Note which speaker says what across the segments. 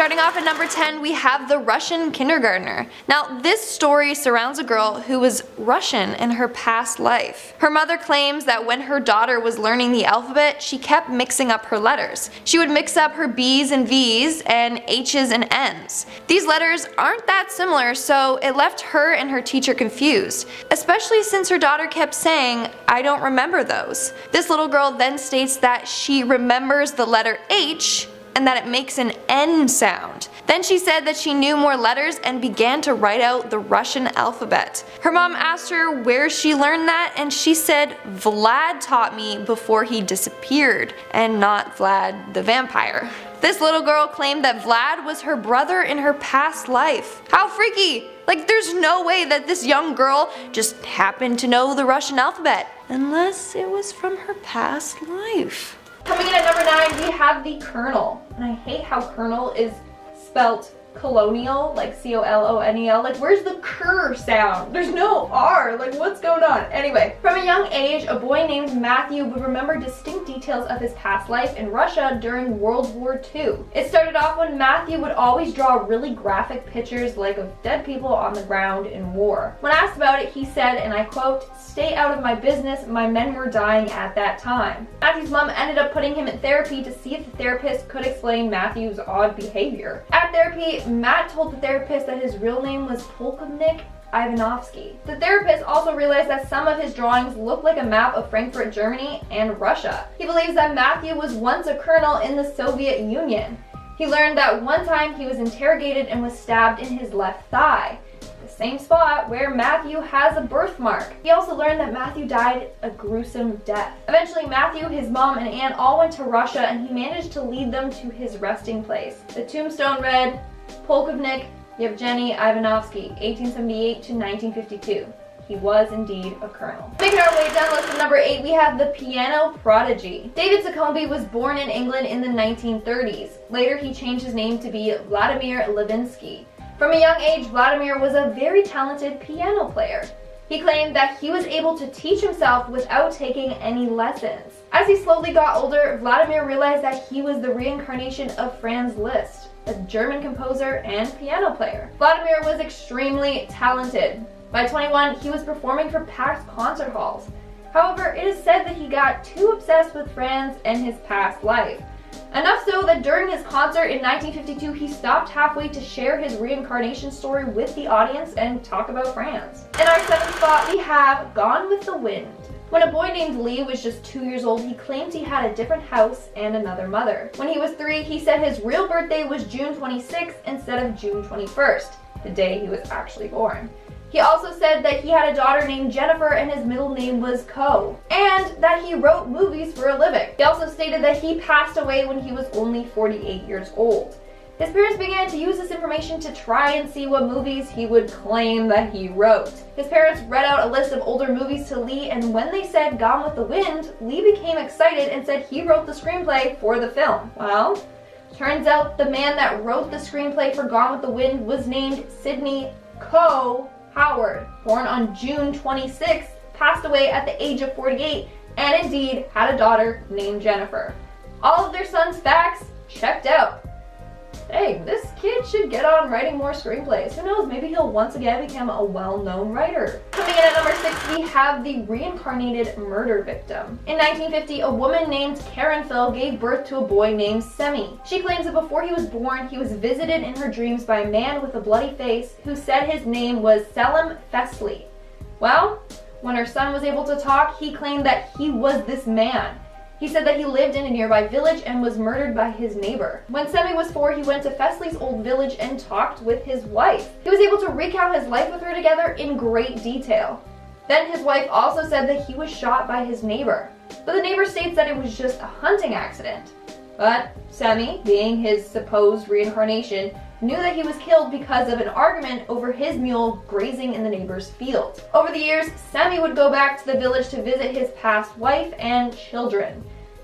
Speaker 1: Starting off at number 10, we have the Russian kindergartner. Now, this story surrounds a girl who was Russian in her past life. Her mother claims that when her daughter was learning the alphabet, she kept mixing up her letters. She would mix up her B's and V's and H's and N's. These letters aren't that similar, so it left her and her teacher confused, especially since her daughter kept saying, "I don't remember those." This little girl then states that she remembers the letter H and that it makes an N sound. Then she said that she knew more letters and began to write out the Russian alphabet. Her mom asked her where she learned that, and she said Vlad taught me before he disappeared, and not Vlad the vampire. This little girl claimed that Vlad was her brother in her past life. How freaky! Like, there's no way that this young girl just happened to know the Russian alphabet, unless it was from her past life. Coming in at number 9, we have the Colonel. And I hate how Colonel is spelt colonial, like C-O-L-O-N-E-L. Like, where's the cur sound? There's no R. Like, what's going on? Anyway, from a young age, a boy named Matthew would remember distinct details of his past life in Russia during World War II. It started off when Matthew would always draw really graphic pictures like of dead people on the ground in war. When asked about it, he said, and I quote, "Stay out of my business, my men were dying at that time." Matthew's mom ended up putting him in therapy to see if the therapist could explain Matthew's odd behavior. At therapy, Matt told the therapist that his real name was Polkovnik Ivanovsky. The therapist also realized that some of his drawings looked like a map of Frankfurt, Germany and Russia. He believes that Matthew was once a colonel in the Soviet Union. He learned that one time he was interrogated and was stabbed in his left thigh, the same spot where Matthew has a birthmark. He also learned that Matthew died a gruesome death. Eventually, Matthew, his mom, and aunt all went to Russia, and he managed to lead them to his resting place. The tombstone read, Polkovnik Yevgeny Ivanovsky, 1878 to 1952. He was indeed a colonel. Making our way down list at number 8, we have the piano prodigy. David Sucombe was born in England in the 1930s. Later, he changed his name to be Vladimir Levinsky. From a young age, Vladimir was a very talented piano player. He claimed that he was able to teach himself without taking any lessons. As he slowly got older, Vladimir realized that he was the reincarnation of Franz Liszt, a German composer and piano player. Vladimir was extremely talented. By 21, he was performing for packed concert halls. However, it is said that he got too obsessed with Franz and his past life. Enough so that during his concert in 1952, he stopped halfway to share his reincarnation story with the audience and talk about Franz. In our 7th spot, we have Gone with the Wind. When a boy named Lee was just 2 years old, he claimed he had a different house and another mother. When he was 3, he said his real birthday was June 26th instead of June 21st, the day he was actually born. He also said that he had a daughter named Jennifer and his middle name was Ko, and that he wrote movies for a living. He also stated that he passed away when he was only 48 years old. His parents began to use this information to try and see what movies he would claim that he wrote. His parents read out a list of older movies to Lee, and when they said Gone with the Wind, Lee became excited and said he wrote the screenplay for the film. Well, turns out the man that wrote the screenplay for Gone with the Wind was named Sidney Ko Howard, born on June 26th, passed away at the age of 48, and indeed had a daughter named Jennifer. All of their son's facts checked out. Hey, this kid should get on writing more screenplays. Who knows, maybe he'll once again become a well-known writer. Coming in at number 6, we have the reincarnated murder victim. In 1950, a woman named Karen Phil gave birth to a boy named Semi. She claims that before he was born, he was visited in her dreams by a man with a bloody face who said his name was Selim Fesley. Well, when her son was able to talk, he claimed that he was this man. He said that he lived in a nearby village and was murdered by his neighbor. When Semi was 4, he went to Fesley's old village and talked with his wife. He was able to recount his life with her together in great detail. Then his wife also said that he was shot by his neighbor, but the neighbor states that it was just a hunting accident. But Semi, being his supposed reincarnation, knew that he was killed because of an argument over his mule grazing in the neighbor's field. Over the years, Semi would go back to the village to visit his past wife and children.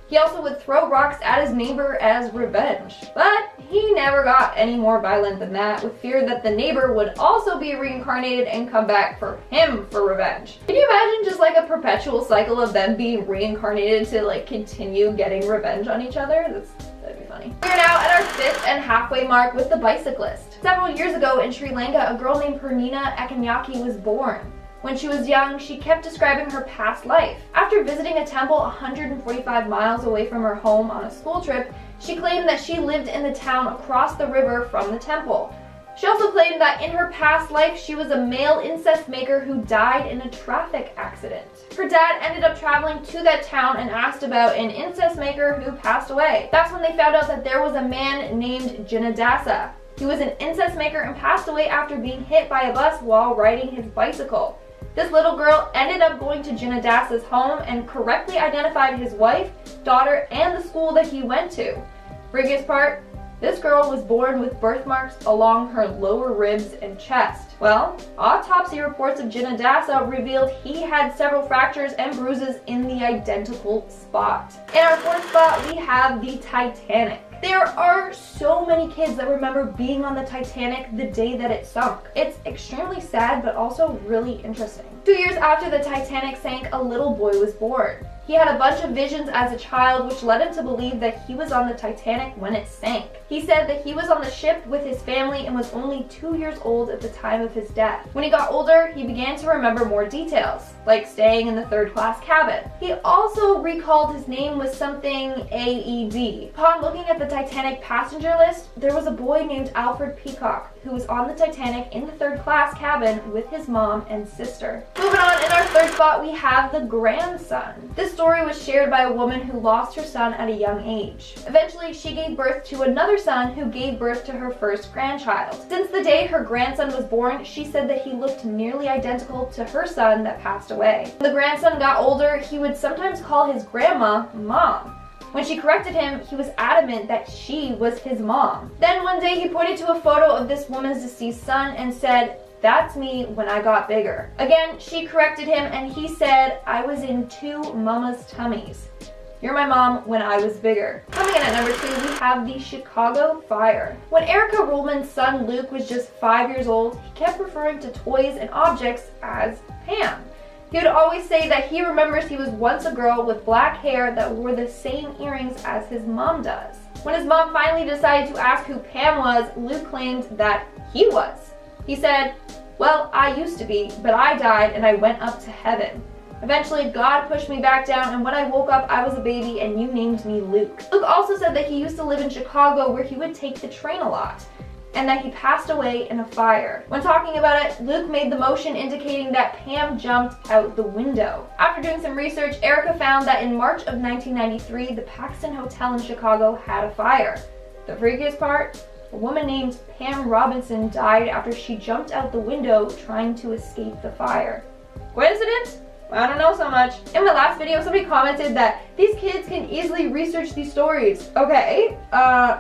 Speaker 1: He also would throw rocks at his neighbor as revenge. But he never got any more violent than that, with fear that the neighbor would also be reincarnated and come back for him for revenge. Can you imagine just like a perpetual cycle of them being reincarnated to like continue getting revenge on each other? That'd be funny. family. We are now at our 5th and halfway mark with the bicyclist. Several years ago in Sri Lanka, a girl named Purnina Akanyaki was born. When she was young, she kept describing her past life. After visiting a temple 145 miles away from her home on a school trip, she claimed that she lived in the town across the river from the temple. She also claimed that in her past life, she was a male incest maker who died in a traffic accident. Her dad ended up traveling to that town and asked about an incest maker who passed away. That's when they found out that there was a man named Jinadasa. He was an incest maker and passed away after being hit by a bus while riding his bicycle. This little girl ended up going to Jinadasa's home and correctly identified his wife, daughter, and the school that he went to. Freakiest part? This girl was born with birthmarks along her lower ribs and chest. Well, autopsy reports of Jinadasa revealed he had several fractures and bruises in the identical spot. In our 4th spot, we have the Titanic. There are so many kids that remember being on the Titanic the day that it sunk. It's extremely sad, but also really interesting. 2 years after the Titanic sank, a little boy was born. He had a bunch of visions as a child, which led him to believe that he was on the Titanic when it sank. He said that he was on the ship with his family and was only 2 years old at the time of his death. When he got older, he began to remember more details, like staying in the 3rd class cabin. He also recalled his name was something AED. Upon looking at the Titanic passenger list, there was a boy named Alfred Peacock who was on the Titanic in the 3rd class cabin with his mom and sister. Moving on, in our 3rd spot, we have the grandson. This story was shared by a woman who lost her son at a young age. Eventually, she gave birth to another son who gave birth to her first grandchild. Since the day her grandson was born, she said that he looked nearly identical to her son that passed away. When the grandson got older, he would sometimes call his grandma Mom. When she corrected him, he was adamant that she was his mom. Then one day he pointed to a photo of this woman's deceased son and said, "That's me when I got bigger." Again, she corrected him and he said, "I was in 2 mama's tummies. You're my mom when I was bigger." Coming in at number 2, we have the Chicago fire. When Erica Ruhlman's son Luke was just 5 years old, he kept referring to toys and objects as Pam. He would always say that he remembers he was once a girl with black hair that wore the same earrings as his mom does. When his mom finally decided to ask who Pam was, Luke claimed that he was. He said, "Well, I used to be, but I died and I went up to heaven. Eventually, God pushed me back down, and when I woke up, I was a baby and you named me Luke." Luke also said that he used to live in Chicago where he would take the train a lot, and that he passed away in a fire. When talking about it, Luke made the motion indicating that Pam jumped out the window. After doing some research, Erica found that in March of 1993, the Paxton Hotel in Chicago had a fire. The freakiest part? A woman named Pam Robinson died after she jumped out the window trying to escape the fire. Coincidence? I don't know so much. In my last video, somebody commented that these kids can easily research these stories. Okay,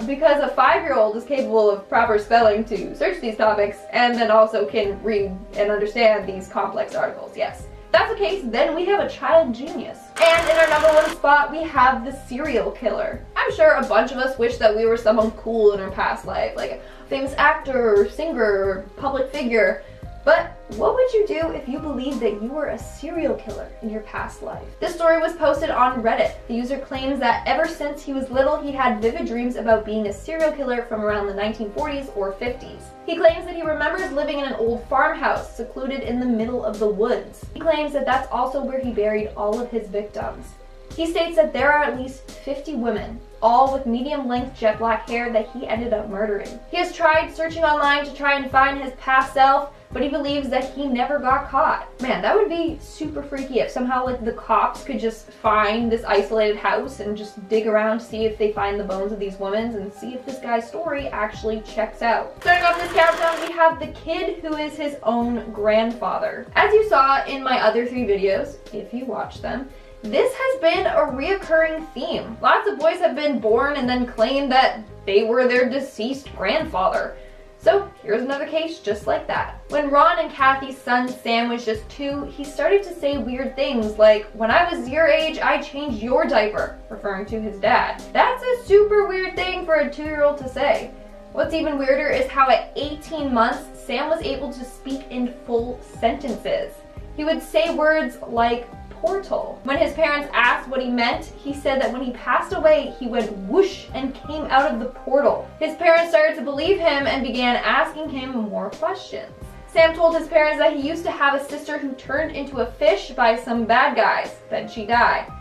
Speaker 1: because a 5-year-old is capable of proper spelling to search these topics and then also can read and understand these complex articles, yes. If that's the case, then we have a child genius. And in our number 1 spot, we have the serial killer. I'm sure a bunch of us wish that we were someone cool in our past life, like a famous actor or singer or public figure. But what would you do if you believed that you were a serial killer in your past life? This story was posted on Reddit. The user claims that ever since he was little, he had vivid dreams about being a serial killer from around the 1940s or 50s. He claims that he remembers living in an old farmhouse secluded in the middle of the woods. He claims that that's also where he buried all of his victims. He states that there are at least 50 women, all with medium-length jet black hair, that he ended up murdering. He has tried searching online to try and find his past self, but he believes that he never got caught. Man, that would be super freaky if somehow like the cops could just find this isolated house and just dig around to see if they find the bones of these women and see if this guy's story actually checks out. Starting off this countdown, we have the kid who is his own grandfather. As you saw in my other 3 videos, if you watched them, this has been a reoccurring theme. Lots of boys have been born and then claimed that they were their deceased grandfather. So here's another case just like that. When Ron and Kathy's son Sam was just 2, he started to say weird things like, "When I was your age, I changed your diaper," referring to his dad. That's a super weird thing for a 2-year-old to say. What's even weirder is how at 18 months, Sam was able to speak in full sentences. He would say words like portal. When his parents asked what he meant, he said that when he passed away, he went whoosh and came out of the portal. His parents started to believe him and began asking him more questions. Sam told his parents that he used to have a sister who turned into a fish by some bad guys, then she died.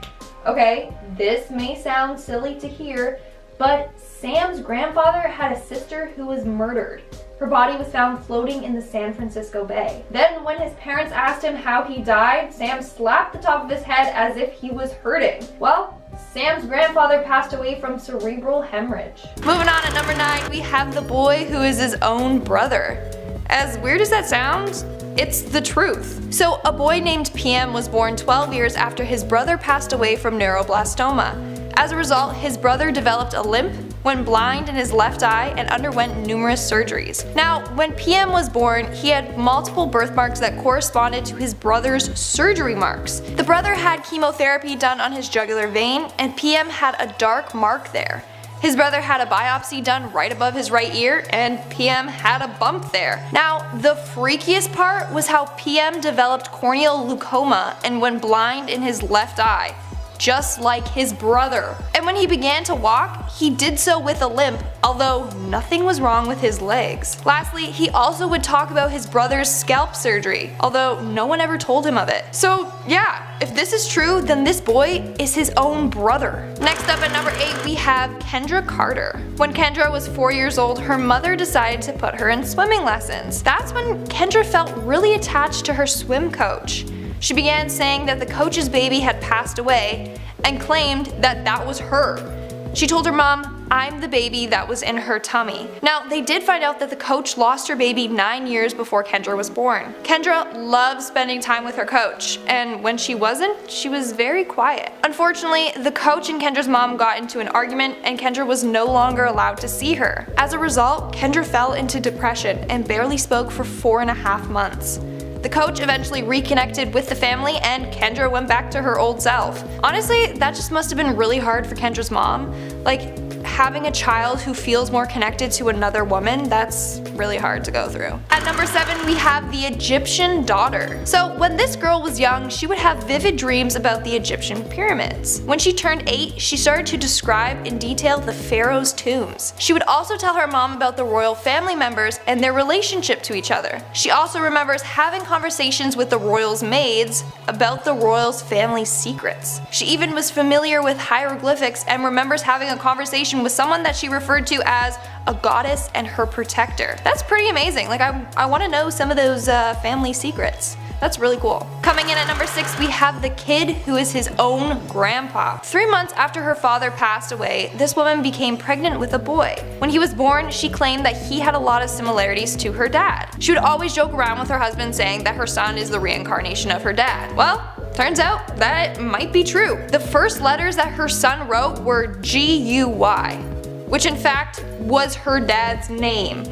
Speaker 1: Okay, this may sound silly to hear, but Sam's grandfather had a sister who was murdered. Her body was found floating in the San Francisco Bay. Then when his parents asked him how he died, Sam slapped the top of his head as if he was hurting. Well, Sam's grandfather passed away from cerebral hemorrhage. Moving on, at number 9, we have the boy who is his own brother. As weird as that sounds, it's the truth. So a boy named PM was born 12 years after his brother passed away from neuroblastoma. As a result, his brother developed a limp, went blind in his left eye, and underwent numerous surgeries. Now, when PM was born, he had multiple birthmarks that corresponded to his brother's surgery marks. The brother had chemotherapy done on his jugular vein, and PM had a dark mark there. His brother had a biopsy done right above his right ear, and PM had a bump there. Now, the freakiest part was how PM developed corneal glaucoma and went blind in his left eye, just like his brother. And when he began to walk, he did so with a limp, although nothing was wrong with his legs. Lastly, he also would talk about his brother's scalp surgery, although no one ever told him of it. So yeah, if this is true, then this boy is his own brother. Next up at number 8, we have Kendra Carter. When Kendra was 4 years old, her mother decided to put her in swimming lessons. That's when Kendra felt really attached to her swim coach. She began saying that the coach's baby had passed away and claimed that that was her. She told her mom, "I'm the baby that was in her tummy." Now, they did find out that the coach lost her baby 9 years before Kendra was born. Kendra loved spending time with her coach, and when she wasn't, she was very quiet. Unfortunately, the coach and Kendra's mom got into an argument, and Kendra was no longer allowed to see her. As a result, Kendra fell into depression and barely spoke for 4.5 months. The coach eventually reconnected with the family, and Kendra went back to her old self. Honestly, that just must have been really hard for Kendra's mom. Like, having a child who feels more connected to another woman, that's really hard to go through. At number 7, we have the Egyptian daughter. So when this girl was young, she would have vivid dreams about the Egyptian pyramids. When she turned 8, she started to describe in detail the pharaoh's tombs. She would also tell her mom about the royal family members and their relationship to each other. She also remembers having conversations with the royals' maids about the royals' family secrets. She even was familiar with hieroglyphics and remembers having a conversation with someone that she referred to as a goddess and her protector. That's pretty amazing. Like, I want to know some of those family secrets. That's really cool. Coming in at number 6, we have the kid who is his own grandpa. 3 months after her father passed away, this woman became pregnant with a boy. When he was born, she claimed that he had a lot of similarities to her dad. She would always joke around with her husband saying that her son is the reincarnation of her dad. Well, turns out that might be true. The first letters that her son wrote were G-U-Y, which in fact was her dad's name.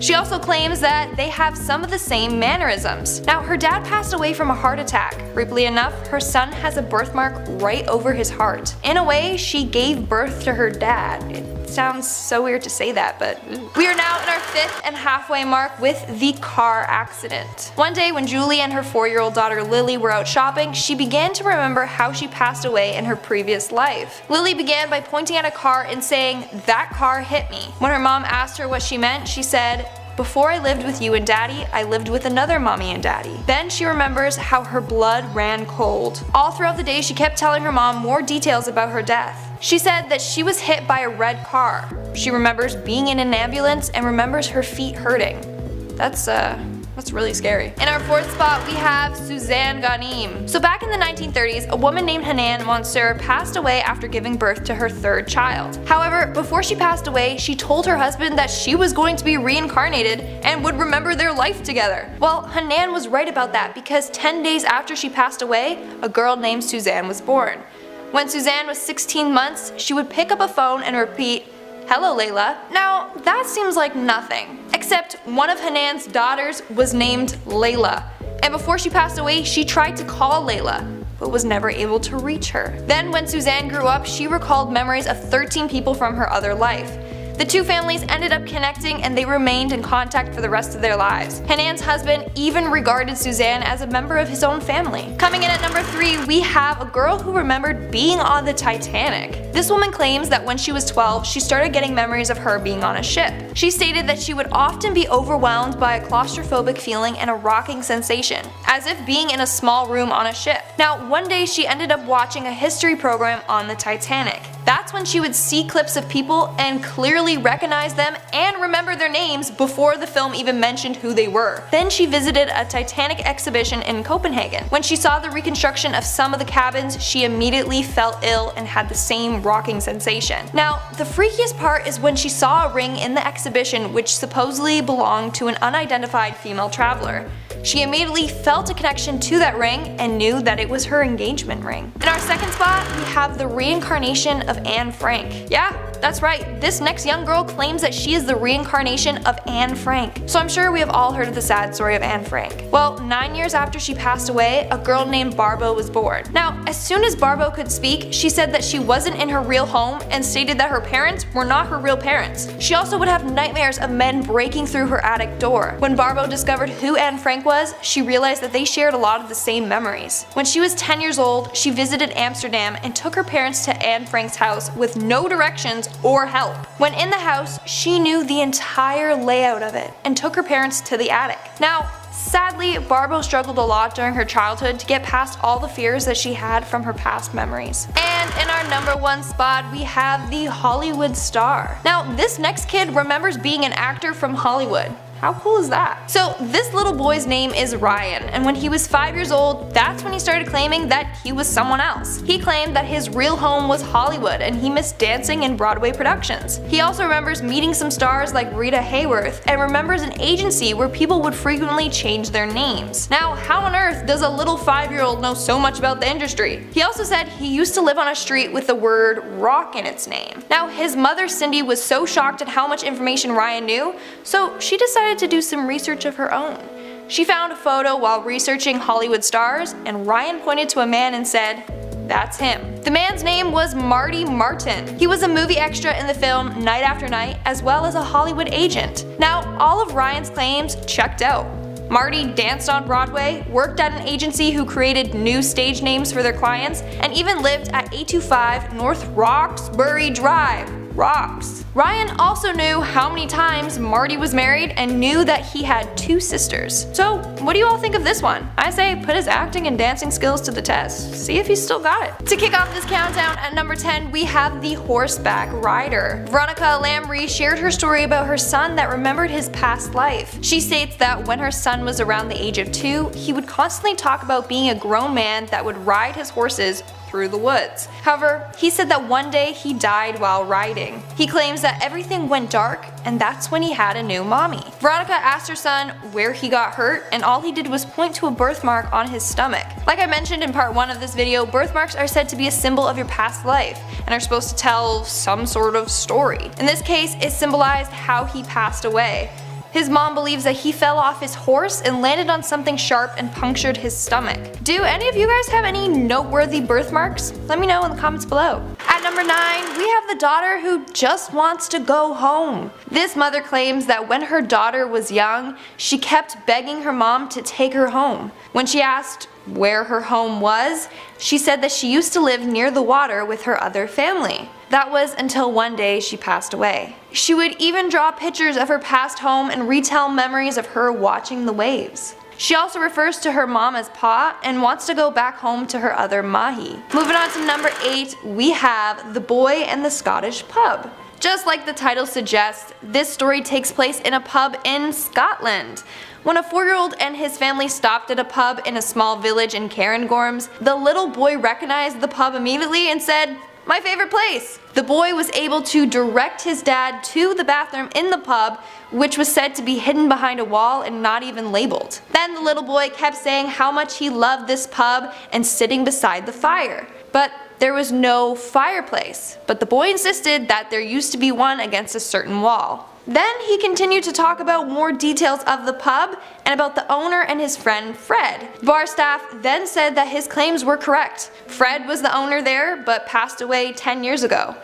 Speaker 1: She also claims that they have some of the same mannerisms. Now, her dad passed away from a heart attack. Creepily enough, her son has a birthmark right over his heart. In a way, she gave birth to her dad. It sounds so weird to say that, but we are now in our 5th and halfway mark with the car accident. One day when Julie and her 4-year-old daughter Lily were out shopping, she began to remember how she passed away in her previous life. Lily began by pointing at a car and saying, "That car hit me." When her mom asked her what she meant, she said, "Before I lived with you and daddy, I lived with another mommy and daddy." Then she remembers how her blood ran cold. All throughout the day, she kept telling her mom more details about her death. She said that she was hit by a red car. She remembers being in an ambulance and remembers her feet hurting. That's really scary. In our 4th spot, we have SUZANNE GHANEM. So back in the 1930s, a woman named Hanan Mansour passed away after giving birth to her 3rd child. However, before she passed away, she told her husband that she was going to be reincarnated and would remember their life together. Well, Hanan was right about that, because 10 days after she passed away, a girl named Suzanne was born. When Suzanne was 16 months, she would pick up a phone and repeat, "Hello, Layla." Now, that seems like nothing, except one of Hanan's daughters was named Layla, and before she passed away, she tried to call Layla, but was never able to reach her. Then when Suzanne grew up, she recalled memories of 13 people from her other life. The two families ended up connecting and they remained in contact for the rest of their lives. Hanan's husband even regarded Suzanne as a member of his own family. Coming in at number 3, we have a girl who remembered being on the Titanic. This woman claims that when she was 12, she started getting memories of her being on a ship. She stated that she would often be overwhelmed by a claustrophobic feeling and a rocking sensation, as if being in a small room on a ship. Now, one day she ended up watching a history program on the Titanic. That's when she would see clips of people and clearly recognize them and remember their names before the film even mentioned who they were. Then she visited a Titanic exhibition in Copenhagen. When she saw the reconstruction of some of the cabins, she immediately felt ill and had the same rocking sensation. Now, the freakiest part is when she saw a ring in the exhibition which supposedly belonged to an unidentified female traveler. She immediately felt a connection to that ring and knew that it was her engagement ring. In our second spot, we have the reincarnation of Anne Frank. Yeah, that's right, this next young girl claims that she is the reincarnation of Anne Frank. So I'm sure we have all heard of the sad story of Anne Frank. Well, 9 years after she passed away, a girl named Barbo was born. Now, as soon as Barbo could speak, she said that she wasn't in her real home and stated that her parents were not her real parents. She also would have nightmares of men breaking through her attic door. When Barbo discovered who Anne Frank was, she realized that they shared a lot of the same memories. When she was 10 years old, she visited Amsterdam and took her parents to Anne Frank's house with no directions or help. When in the house, she knew the entire layout of it and took her parents to the attic. Now, sadly, Barbo struggled a lot during her childhood to get past all the fears that she had from her past memories. And in our number 1 spot, we have the Hollywood star. Now, this next kid remembers being an actor from Hollywood. How cool is that? So this little boy's name is Ryan, and when he was 5 years old, that's when he started claiming that he was someone else. He claimed that his real home was Hollywood and he missed dancing in Broadway productions. He also remembers meeting some stars like Rita Hayworth and remembers an agency where people would frequently change their names. Now, how on earth does a little 5-year-old know so much about the industry? He also said he used to live on a street with the word rock in its name. Now, his mother Cindy was so shocked at how much information Ryan knew, so she decided to do some research of her own. She found a photo while researching Hollywood stars, and Ryan pointed to a man and said, "That's him." The man's name was Marty Martin. He was a movie extra in the film Night After Night, as well as a Hollywood agent. Now, all of Ryan's claims checked out. Marty danced on Broadway, worked at an agency who created new stage names for their clients, and even lived at 825 North Roxbury Drive. Rocks. Ryan also knew how many times Marty was married and knew that he had 2 sisters. So what do you all think of this one? I say put his acting and dancing skills to the test. See if he's still got it. To kick off this countdown, at number 10 we have the horseback rider. Veronica Lamry shared her story about her son that remembered his past life. She states that when her son was around the age of 2, he would constantly talk about being a grown man that would ride his horses through the woods. However, he said that one day he died while riding. He claims that everything went dark and that's when he had a new mommy. Veronica asked her son where he got hurt, and all he did was point to a birthmark on his stomach. Like I mentioned in part 1 of this video, birthmarks are said to be a symbol of your past life and are supposed to tell some sort of story. In this case, it symbolized how he passed away. His mom believes that he fell off his horse and landed on something sharp and punctured his stomach. Do any of you guys have any noteworthy birthmarks? Let me know in the comments below. At number 9, we have the daughter who just wants to go home. This mother claims that when her daughter was young, she kept begging her mom to take her home. When she asked where her home was, she said that she used to live near the water with her other family. That was until one day she passed away. She would even draw pictures of her past home and retell memories of her watching the waves. She also refers to her mom as Pa and wants to go back home to her other mahi. Moving on to number 8, we have The Boy and the Scottish Pub. Just like the title suggests, this story takes place in a pub in Scotland. When a 4-year-old and his family stopped at a pub in a small village in Cairngorms, the little boy recognized the pub immediately and said, "My favorite place." The boy was able to direct his dad to the bathroom in the pub, which was said to be hidden behind a wall and not even labeled. Then the little boy kept saying how much he loved this pub and sitting beside the fire. But there was no fireplace, but the boy insisted that there used to be one against a certain wall. Then he continued to talk about more details of the pub and about the owner and his friend Fred. Bar staff then said that his claims were correct. Fred was the owner there but passed away 10 years ago.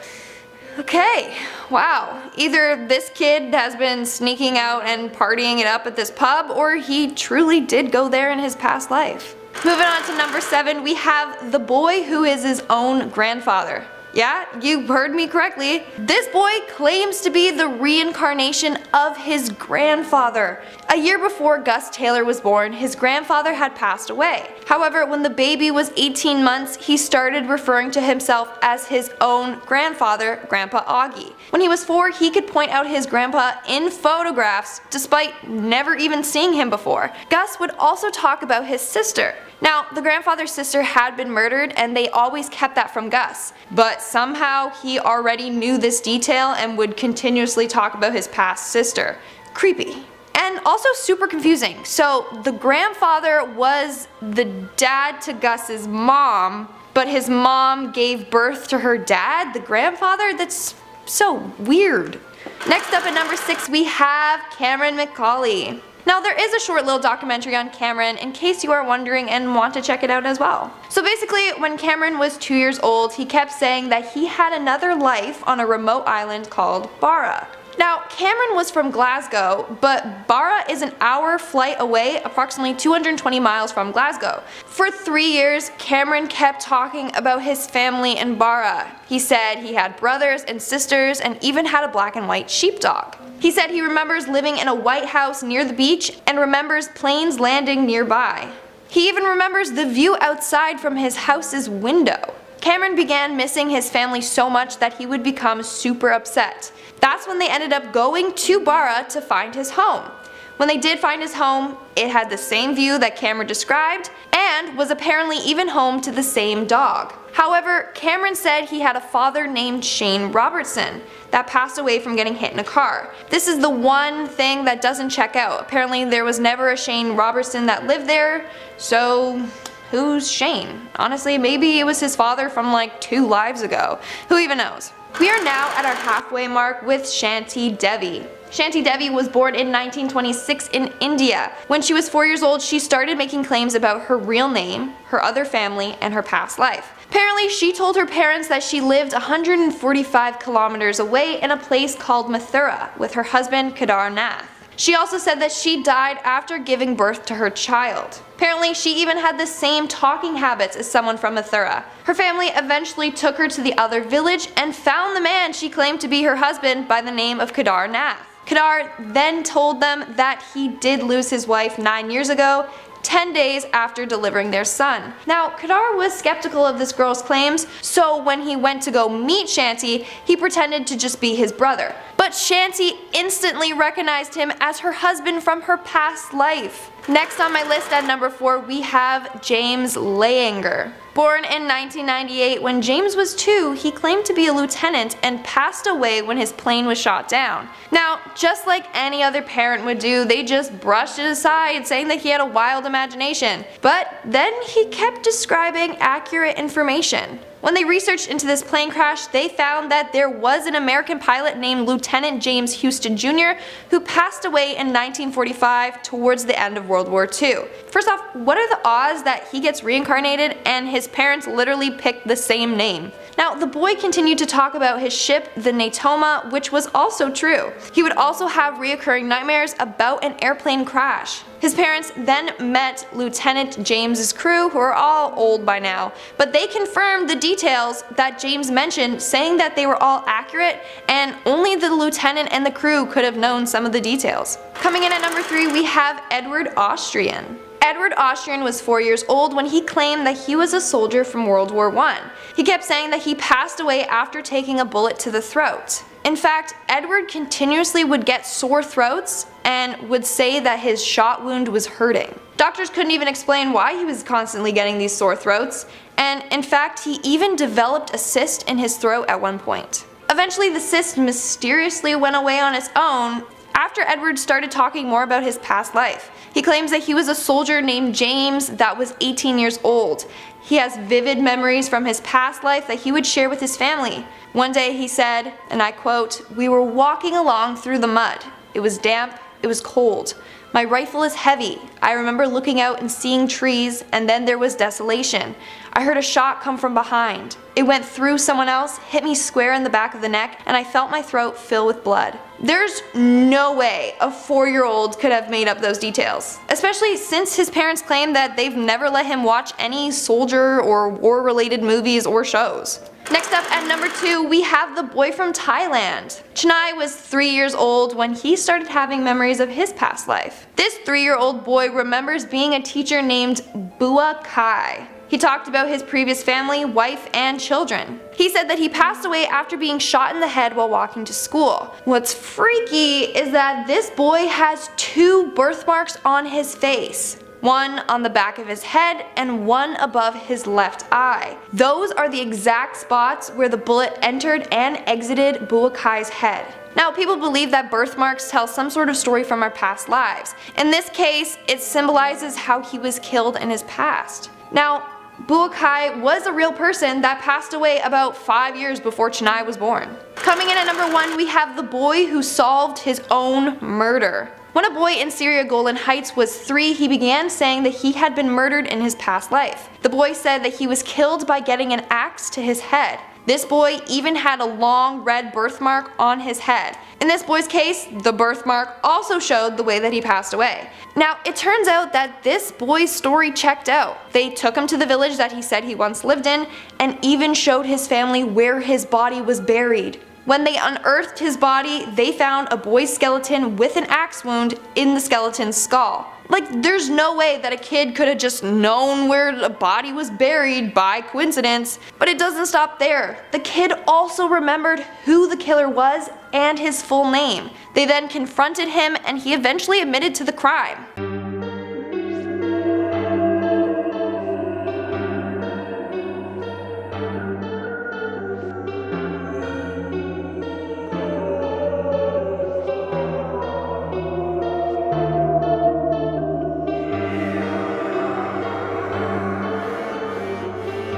Speaker 1: Okay, wow. Either this kid has been sneaking out and partying it up at this pub, or he truly did go there in his past life. Moving on to number 7, we have the boy who is his own grandfather. Yeah, you heard me correctly. This boy claims to be the reincarnation of his grandfather. A year before Gus Taylor was born, his grandfather had passed away. However, when the baby was 18 months, he started referring to himself as his own grandfather, Grandpa Augie. When he was 4, he could point out his grandpa in photographs despite never even seeing him before. Gus would also talk about his sister. Now, the grandfather's sister had been murdered and they always kept that from Gus, but somehow he already knew this detail and would continuously talk about his past sister. Creepy. And also super confusing. So the grandfather was the dad to Gus's mom, but his mom gave birth to her dad, the grandfather? That's so weird. Next up at number 6 we have Cameron McAuley. Now there is a short little documentary on Cameron in case you are wondering and want to check it out as well. So basically when Cameron was 2 years old, he kept saying that he had another life on a remote island called Barra. Now Cameron was from Glasgow, but Barra is an hour flight away, approximately 220 miles from Glasgow. For 3 years, Cameron kept talking about his family in Barra. He said he had brothers and sisters and even had a black and white sheepdog. He said he remembers living in a white house near the beach and remembers planes landing nearby. He even remembers the view outside from his house's window. Cameron began missing his family so much that he would become super upset. That's when they ended up going to Barra to find his home. When they did find his home, it had the same view that Cameron described and was apparently even home to the same dog. However, Cameron said he had a father named Shane Robertson that passed away from getting hit in a car. This is the one thing that doesn't check out. Apparently there was never a Shane Robertson that lived there, so who's Shane? Honestly, maybe it was his father from like 2 lives ago. Who even knows? We are now at our halfway mark with Shanti Devi. Shanti Devi was born in 1926 in India. When she was 4 years old, she started making claims about her real name, her other family, and her past life. Apparently, she told her parents that she lived 145 kilometers away in a place called Mathura with her husband Kedar Nath. She also said that she died after giving birth to her child. Apparently, she even had the same talking habits as someone from Mathura. Her family eventually took her to the other village and found the man she claimed to be her husband by the name of Kedar Nath. Kedar then told them that he did lose his wife 9 years ago, 10 days after delivering their son. Now, Kedar was skeptical of this girl's claims, so when he went to go meet Shanti, he pretended to just be his brother. But Shanti instantly recognized him as her husband from her past life. Next on my list at number 4 we have James LEININGER. Born in 1998, when James was 2, he claimed to be a lieutenant and passed away when his plane was shot down. Now, just like any other parent would do, they just brushed it aside, saying that he had a wild imagination. But then he kept describing accurate information. When they researched into this plane crash, they found that there was an American pilot named Lieutenant James Houston Jr. who passed away in 1945 towards the end of World War II. First off, what are the odds that he gets reincarnated and his parents literally picked the same name? Now, the boy continued to talk about his ship, the Natoma, which was also true. He would also have reoccurring nightmares about an airplane crash. His parents then met Lieutenant James's crew, who are all old by now, but they confirmed the details that James mentioned, saying that they were all accurate and only the lieutenant and the crew could have known some of the details. Coming in at number 3 we have Edward Austrian. Edward Austrian was 4 years old when he claimed that he was a soldier from World War I. He kept saying that he passed away after taking a bullet to the throat. In fact, Edward continuously would get sore throats and would say that his shot wound was hurting. Doctors couldn't even explain why he was constantly getting these sore throats, and in fact he even developed a cyst in his throat at one point. Eventually the cyst mysteriously went away on its own after Edward started talking more about his past life. He claims that he was a soldier named James that was 18 years old. He has vivid memories from his past life that he would share with his family. One day he said, and I quote, "We were walking along through the mud. It was damp, it was cold. My rifle is heavy. I remember looking out and seeing trees, and then there was desolation. I heard a shot come from behind. It went through someone else, hit me square in the back of the neck, and I felt my throat fill with blood. There's no way a 4-year-old could have made up those details, especially since his parents claim that they've never let him watch any soldier or war-related movies or shows. Next up at number 2, we have the boy from Thailand. Chennai was 3 years old when he started having memories of his past life. This 3-year-old boy remembers being a teacher named Bua Kai. He talked about his previous family, wife, and children. He said that he passed away after being shot in the head while walking to school. What's freaky is that this boy has 2 birthmarks on his face. One on the back of his head and one above his left eye. Those are the exact spots where the bullet entered and exited Bua Kai's head. Now, people believe that birthmarks tell some sort of story from our past lives. In this case, it symbolizes how he was killed in his past. Now, Bua Kai was a real person that passed away about 5 years before Chennai was born. Coming in at number 1, we have the boy who solved his own murder. When a boy in Syria Golan Heights was 3, he began saying that he had been murdered in his past life. The boy said that he was killed by getting an axe to his head. This boy even had a long red birthmark on his head. In this boy's case, the birthmark also showed the way that he passed away. Now, it turns out that this boy's story checked out. They took him to the village that he said he once lived in, and even showed his family where his body was buried. When they unearthed his body, they found a boy's skeleton with an axe wound in the skeleton's skull. Like, there's no way that a kid could have just known where a body was buried by coincidence. But it doesn't stop there. The kid also remembered who the killer was and his full name. They then confronted him and he eventually admitted to the crime.